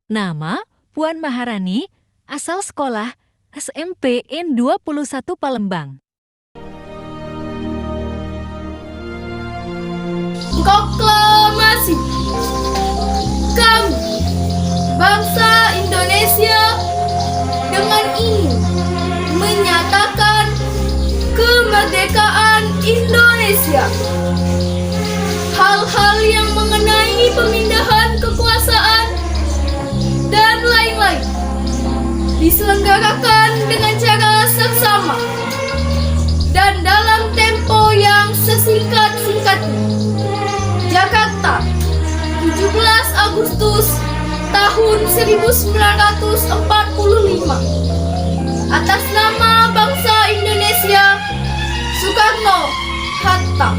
Nama Puan Maharani, asal sekolah SMP N21 Palembang. Proklamasi. Kami, bangsa Indonesia, dengan ini menyatakan kemerdekaan Indonesia. Hal-hal yang mengenai pemindahan kekuasaan dan lain-lain diselenggarakan dengan cara seksama dan dalam tempo yang sesingkat-singkatnya. Jakarta, 17 Agustus tahun 1945. Atas nama bangsa Indonesia, Soekarno-Hatta.